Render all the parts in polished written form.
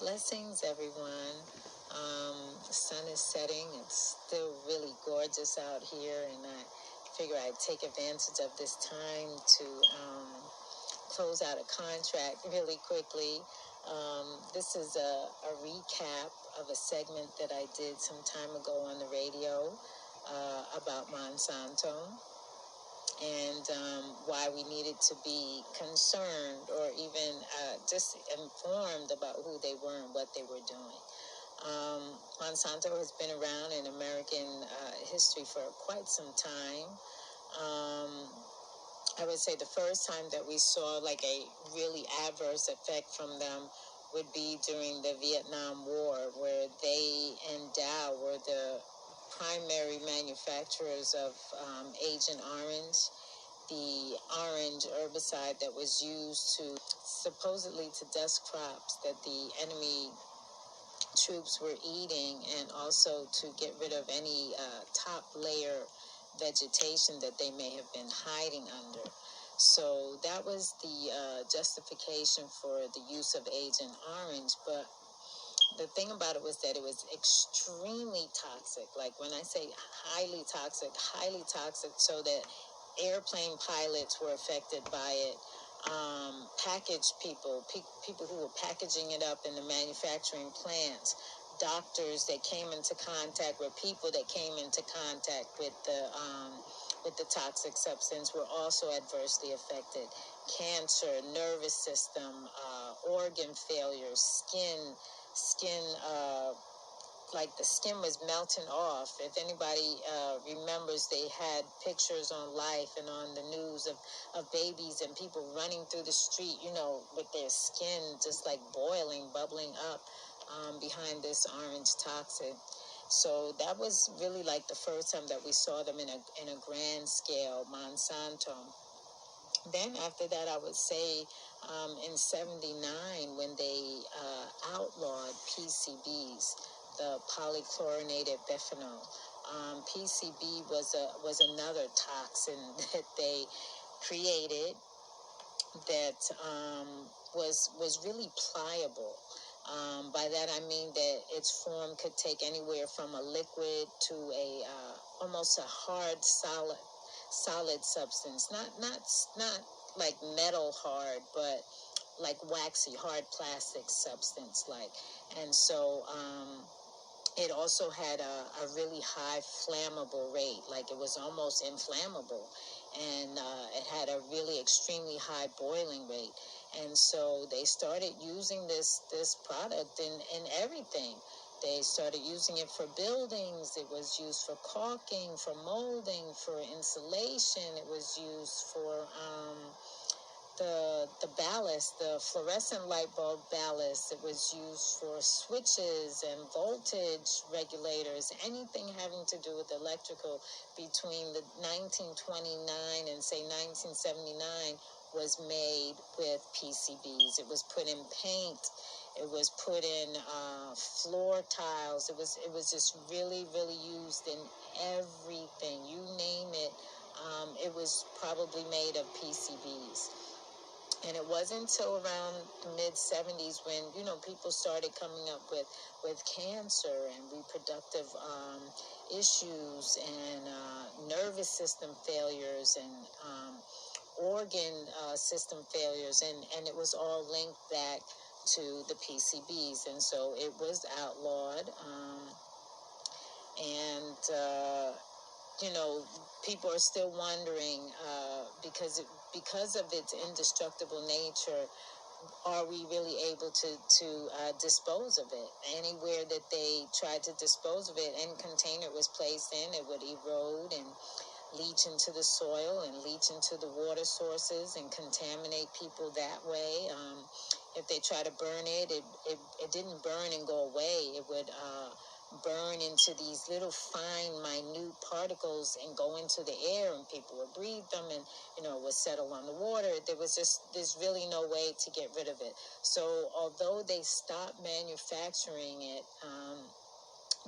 Blessings, everyone. The sun is setting. It's still really gorgeous out here, and I figure I'd take advantage of this time to close out a contract really quickly. This is a recap of a segment that I did some time ago on the radio about Monsanto and why we needed to be concerned or even just informed about who they were and what they were doing. Monsanto has been around in American history for quite some time. I would say the first time that we saw like a really adverse effect from them would be during the Vietnam War, where they and Dow were the primary manufacturers of Agent Orange, the orange herbicide that was used to supposedly to dust crops that the enemy troops were eating, and also to get rid of any top layer vegetation that they may have been hiding under. So that was the justification for the use of Agent Orange. But the thing about it was that it was extremely toxic. Like when I say highly toxic, so that airplane pilots were affected by it. Package people who were packaging it up in the manufacturing plants, doctors that came into contact with people that came into contact with the toxic substance were also adversely affected. Cancer, nervous system, organ failure, skin like the skin was melting off. If anybody remembers, they had pictures on Life and on the news of babies and people running through the street, with their skin just like boiling, bubbling up behind this orange toxin. So that was really like the first time that we saw them in a grand scale, Monsanto. Then after that, I would say in '79, when they outlawed PCBs, the polychlorinated biphenyl. PCB was another toxin that they created that was really pliable. By that I mean that its form could take anywhere from a liquid to a almost a hard solid substance. Not like metal hard, but like waxy hard plastic substance like. And so it also had a really high flammable rate, like it was almost inflammable, and it had a really extremely high boiling rate. And so they started using this product in everything. They started using it for buildings. It was used for caulking, for molding, for insulation. It was used for the ballast, the fluorescent light bulb ballast. It was used for switches and voltage regulators, anything having to do with electrical between the 1929 and say 1979 was made with PCBs. It was put in paint. It was put in floor tiles. It was just really, really used in everything. You name it. It was probably made of PCBs. And it wasn't until around the mid-'70s when, people started coming up with cancer and reproductive issues and nervous system failures and organ system failures. And it was all linked back to the PCBs. And so it was outlawed. People are still wondering because of its indestructible nature, are we really able to dispose of it? Anywhere that they tried to dispose of it, any container it was placed in, it would erode and leach into the soil and leach into the water sources and contaminate people that way. If they try to burn it, it didn't burn and go away. It would burn into these little fine, minute particles and go into the air, and people would breathe them, and it would settle on the water. There's really no way to get rid of it. So although they stopped manufacturing it,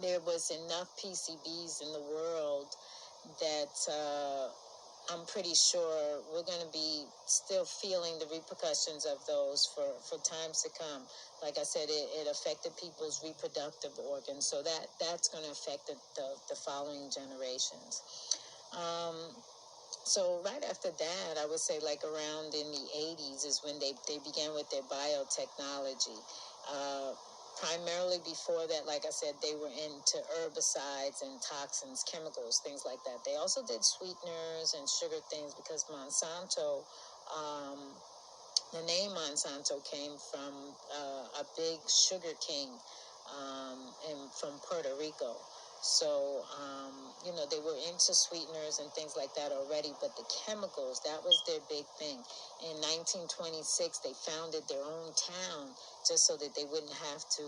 there was enough PCBs in the world that I'm pretty sure we're going to be still feeling the repercussions of those for times to come. Like I said, it affected people's reproductive organs, so that's going to affect the following generations. So right after that, I would say like around in the 80s is when they began with their biotechnology. Primarily before that, like I said, they were into herbicides and toxins, chemicals, things like that. They also did sweeteners and sugar things because Monsanto, the name Monsanto came from a big sugar king from Puerto Rico. So, they were into sweeteners and things like that already, but the chemicals, that was their big thing. In 1926, they founded their own town just so that they wouldn't have to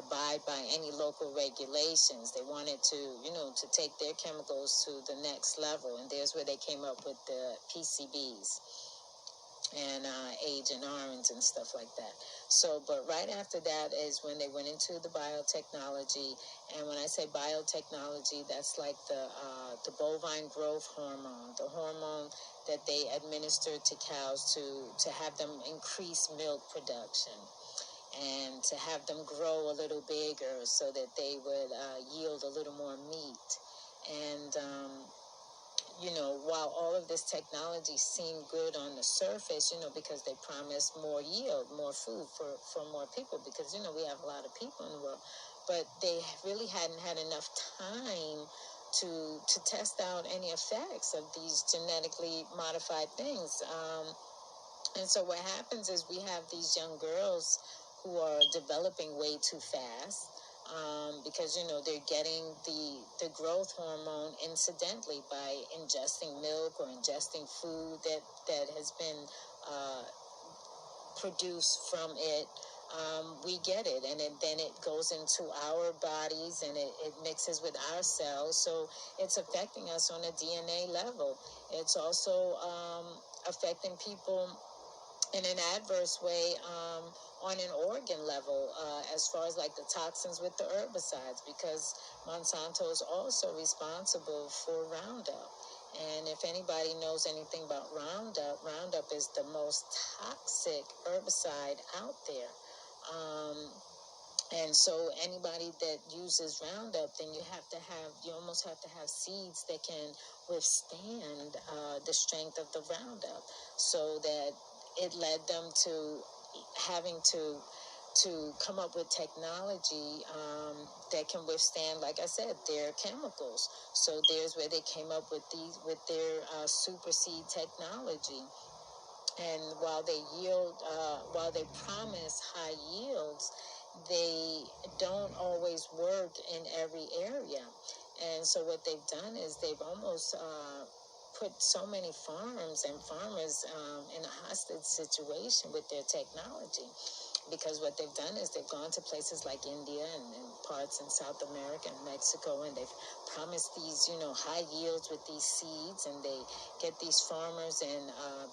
abide by any local regulations. They wanted to take their chemicals to the next level, and there's where they came up with the PCBs and Agent Orange and stuff like that. So, but right after that is when they went into the biotechnology. And when I say biotechnology, that's like the bovine growth hormone, the hormone that they administer to cows to have them increase milk production and to have them grow a little bigger so that they would yield a little more meat. And while all of this technology seemed good on the surface, because they promised more yield, more food for more people, because, we have a lot of people in the world, but they really hadn't had enough time to test out any effects of these genetically modified things. And so what happens is we have these young girls who are developing way too fast. Because they're getting the growth hormone incidentally by ingesting milk or ingesting food that has been produced from it. We get it, and then it goes into our bodies and it mixes with our cells, so it's affecting us on a DNA level. It's also affecting people in an adverse way on an organ level, as far as like the toxins with the herbicides, because Monsanto is also responsible for Roundup. And if anybody knows anything about Roundup, Roundup is the most toxic herbicide out there. And so anybody that uses Roundup, then you almost have to have seeds that can withstand the strength of the Roundup, so that it led them to having to come up with technology that can withstand, like I said, their chemicals. So there's where they came up with their super seed technology. And while they promise high yields, they don't always work in every area. And so what they've done is they've almost put so many farms and farmers in a hostage situation with their technology. Because what they've done is they've gone to places like India and parts in South America and Mexico, and they've promised these, high yields with these seeds, and they get these farmers and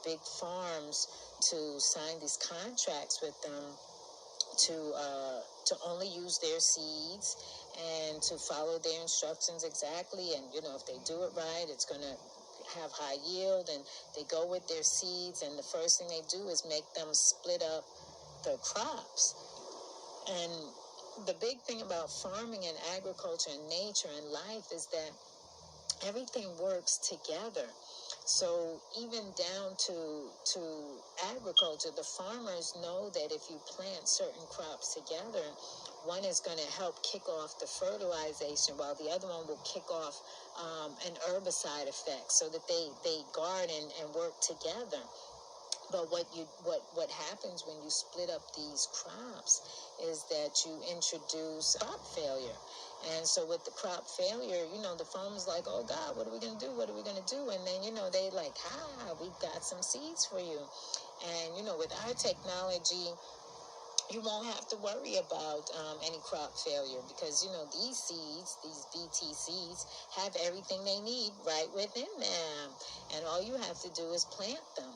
big farms to sign these contracts with them to only use their seeds and to follow their instructions exactly. And if they do it right, it's going to have high yield. And they go with their seeds, and the first thing they do is make them split up the crops. And the big thing about farming and agriculture and nature and life is that everything works together. So even down to agriculture, the farmers know that if you plant certain crops together, one is going to help kick off the fertilization, while the other one will kick off an herbicide effect, so that they guard and work together. But what happens when you split up these crops is that you introduce crop failure. And so with the crop failure, the farmer's like, oh God, what are we going to do? What are we going to do? And then, they like, we've got some seeds for you. And, with our technology, you won't have to worry about any crop failure, because, these seeds, these BTCs, have everything they need right within them. And all you have to do is plant them.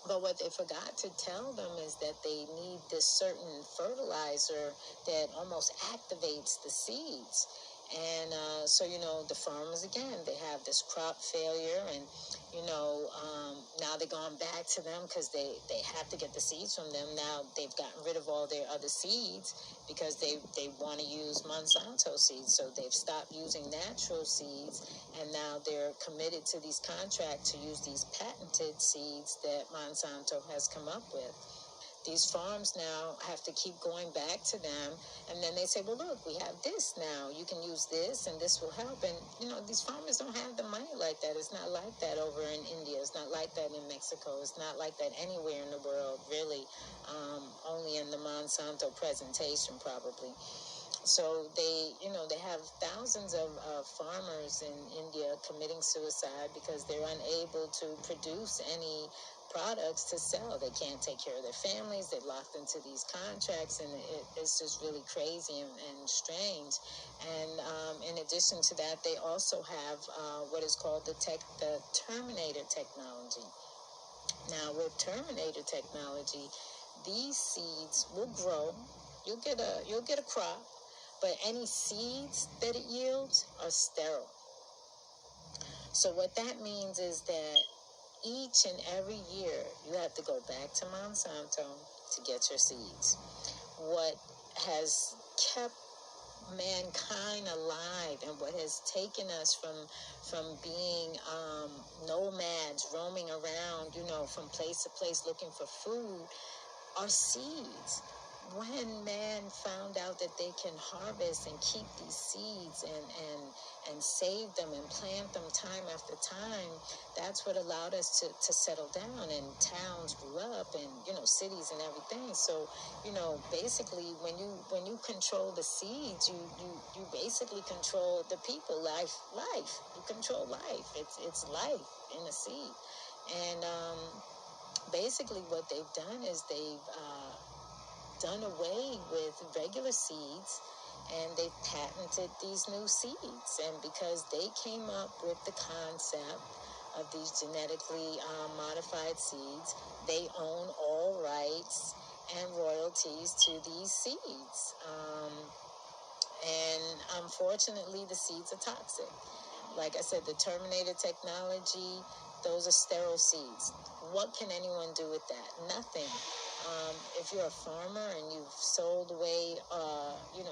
But what they forgot to tell them is that they need this certain fertilizer that almost activates the seeds. And so, the farmers, again, they have this crop failure, and, now they're going back to them because they have to get the seeds from them. Now they've gotten rid of all their other seeds because they want to use Monsanto seeds. So they've stopped using natural seeds, and now they're committed to these contracts to use these patented seeds that Monsanto has come up with. These farms now have to keep going back to them, and then they say, well, look, we have this now. You can use this, and this will help. And, these farmers don't have the money like that. It's not like that over in India. It's not like that in Mexico. It's not like that anywhere in the world, really, only in the Monsanto presentation, probably. So they have thousands of farmers in India committing suicide because they're unable to produce any products to sell. They can't take care of their families. They're locked into these contracts, and it's just really crazy and strange. And in addition to that, they also have what is called the Terminator technology. Now, with Terminator technology, these seeds will grow. You'll get a crop, but any seeds that it yields are sterile. So what that means is that each and every year you have to go back to Monsanto to get your seeds. What has kept mankind alive and what has taken us from being nomads roaming around, from place to place looking for food, are seeds. When man found out that they can harvest and keep these seeds and save them and plant them time after time, that's what allowed us to settle down, and towns grew up, and cities and everything. So basically when you control the seeds, you basically control the people. Life you control life. It's life in a seed. And basically what they've done is they've done away with regular seeds, and they've patented these new seeds. And because they came up with the concept of these genetically modified seeds, they own all rights and royalties to these seeds. And unfortunately, the seeds are toxic. Like I said, the Terminator technology, those are sterile seeds. What can anyone do with that? Nothing. If you're a farmer and you've sold away,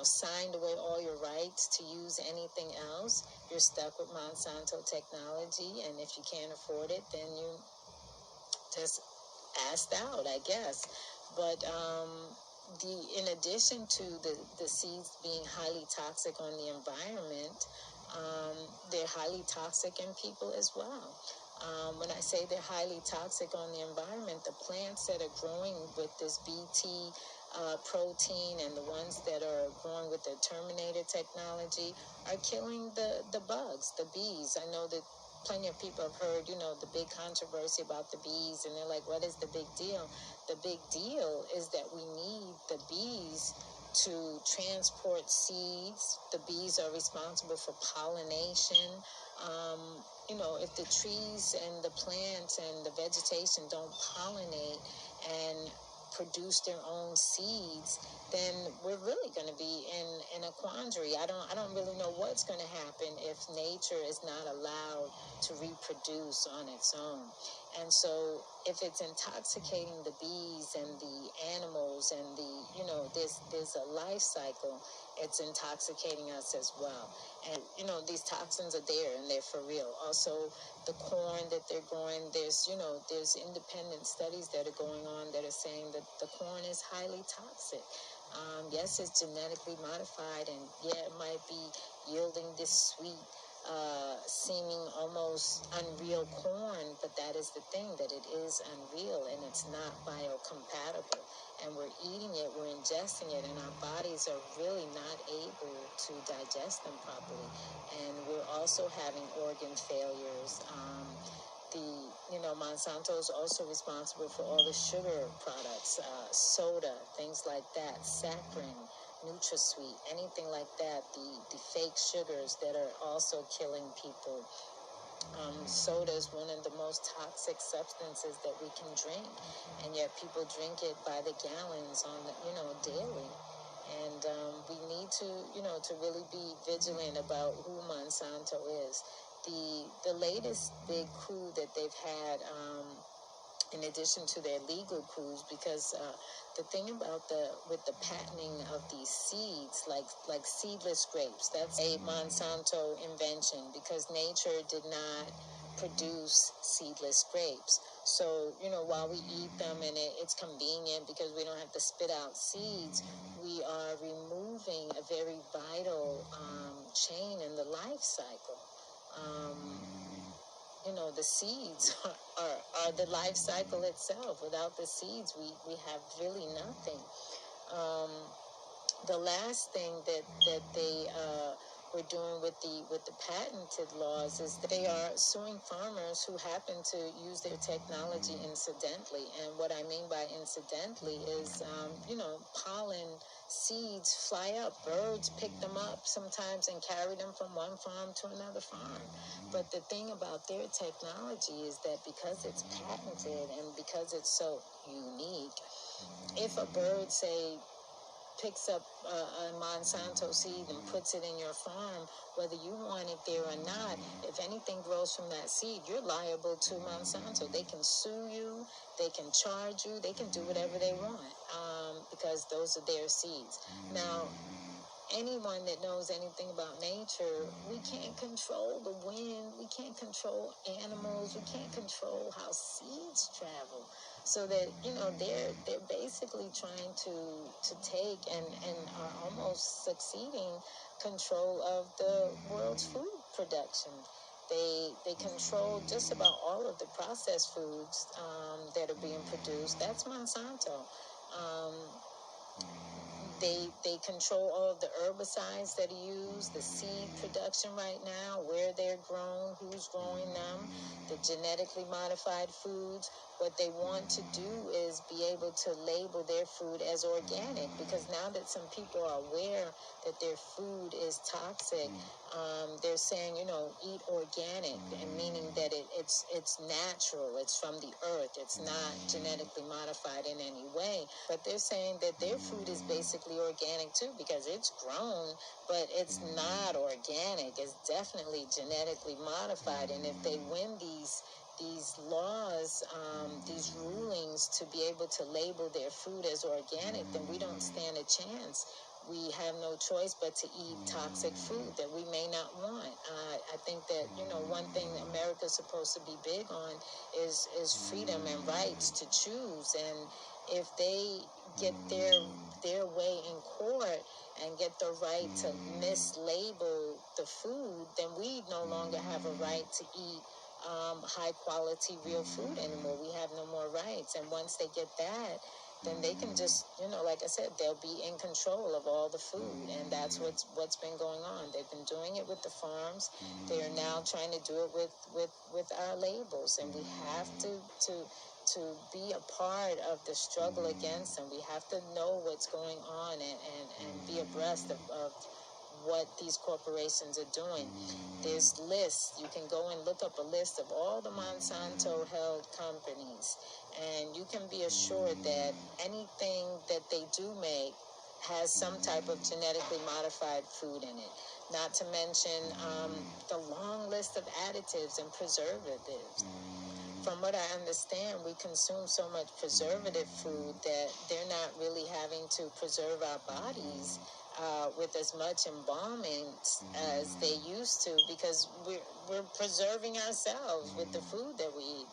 signed away all your rights to use anything else, you're stuck with Monsanto technology. And if you can't afford it, then you just asked out, I guess. But in addition to the seeds being highly toxic on the environment, they're highly toxic in people as well. When I say they're highly toxic on the environment, the plants that are growing with this BT protein and the ones that are growing with the Terminator technology are killing the bugs, the bees. I know that plenty of people have heard, the big controversy about the bees, and they're like, what is the big deal? The big deal is that we need the bees to transport seeds. The bees are responsible for pollination. If the trees and the plants and the vegetation don't pollinate and produce their own seeds, then we're really going to be in a quandary. I don't really know what's going to happen if nature is not allowed to reproduce on its own. And so if it's intoxicating the bees and the animals and there's a life cycle, it's intoxicating us as well. And these toxins are there, and they're for real. Also, the corn that they're growing, there's independent studies that are going on that are saying that the corn is highly toxic. Yes, it's genetically modified, and it might be yielding this sweet, seeming almost unreal corn, but that is the thing, that it is unreal and it's not biocompatible. And we're eating it, we're ingesting it, and our bodies are really not able to digest them properly. And we're also having organ failures. Monsanto is also responsible for all the sugar products, soda, things like that, saccharin, NutraSweet, anything like that, the fake sugars that are also killing people. Soda is one of the most toxic substances that we can drink, and yet people drink it by the gallons daily. And we need to, to really be vigilant about who Monsanto is. The latest big coup that they've had, in addition to their legal coups, because the thing about with the patenting of these seeds, like seedless grapes, that's a Monsanto invention, because nature did not produce seedless grapes. So, while we eat them and it's convenient because we don't have to spit out seeds, we are removing a very vital chain in the life cycle. The seeds are the life cycle itself. Without the seeds, we have really nothing. The last thing that they were doing with the patented laws is that they are suing farmers who happen to use their technology incidentally. And what I mean by incidentally is, pollen seeds fly up. Birds pick them up sometimes and carry them from one farm to another farm. But the thing about their technology is that because it's patented and because it's so unique, if a bird, say, picks up a Monsanto seed and puts it in your farm, whether you want it there or not, if anything grows from that seed, you're liable to Monsanto. They can sue you, they can charge you, they can do whatever they want, because those are their seeds. Now, anyone that knows anything about nature, we can't control the wind, we can't control animals, we can't control how seeds travel. So that, they're basically trying to take and are almost succeeding control of the world's food production. They control just about all of the processed foods that are being produced. That's Monsanto. They control all of the herbicides that are used, the seed production right now, where they're grown, who's growing them, the genetically modified foods. What they want to do is be able to label their food as organic, because now that some people are aware that their food is toxic, they're saying, eat organic, and meaning that it's natural, it's from the earth, it's not genetically modified in any way. But they're saying that their food is basically organic too, because it's grown, but it's not organic. It's definitely genetically modified. And if they win these laws, these rulings to be able to label their food as organic, then we don't stand a chance. We have no choice but to eat toxic food that we may not want. I think that, one thing America's supposed to be big on is freedom and rights to choose. And if they get their way in court and get the right to mislabel the food, then we no longer have a right to eat high quality real food anymore. We have no more rights. And once they get that, then they can just, like I said, they'll be in control of all the food. And that's what's been going on. They've been doing it with the farms. They are now trying to do it with our labels. And we have to be a part of the struggle against them. We have to know what's going on and be abreast of what these corporations are doing. There's lists. You can go and look up a list of all the Monsanto-held companies, and you can be assured that anything that they do make has some type of genetically modified food in it. Not to mention the long list of additives and preservatives. From what I understand, we consume so much preservative food that they're not really having to preserve our bodies with as much embalming as they used to, because we're preserving ourselves with the food that we eat.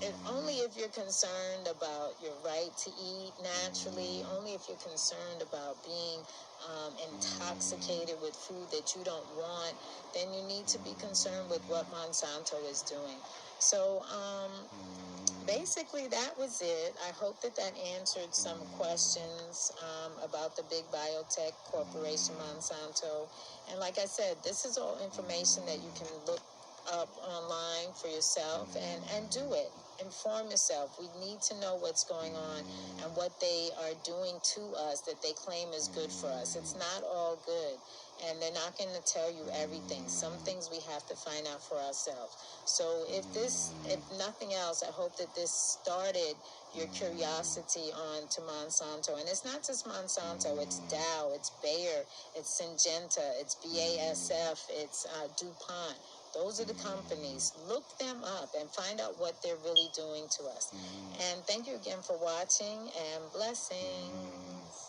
And only if you're concerned about your right to eat naturally, only if you're concerned about being intoxicated with food that you don't want, then you need to be concerned with what Monsanto is doing. So, basically, that was it. I hope that answered some questions about the big biotech corporation Monsanto. And like I said, this is all information that you can look up online for yourself and do it. inform yourself. We need to know what's going on and what they are doing to us that they claim is good for us. It's not all good. And they're not going to tell you everything. Some things we have to find out for ourselves. So if nothing else, I hope that this started your curiosity on to Monsanto. And it's not just Monsanto, it's Dow, it's Bayer, it's Syngenta, it's BASF, it's DuPont. Those are the companies. Look them up and find out what they're really doing to us. And thank you again for watching, and blessings.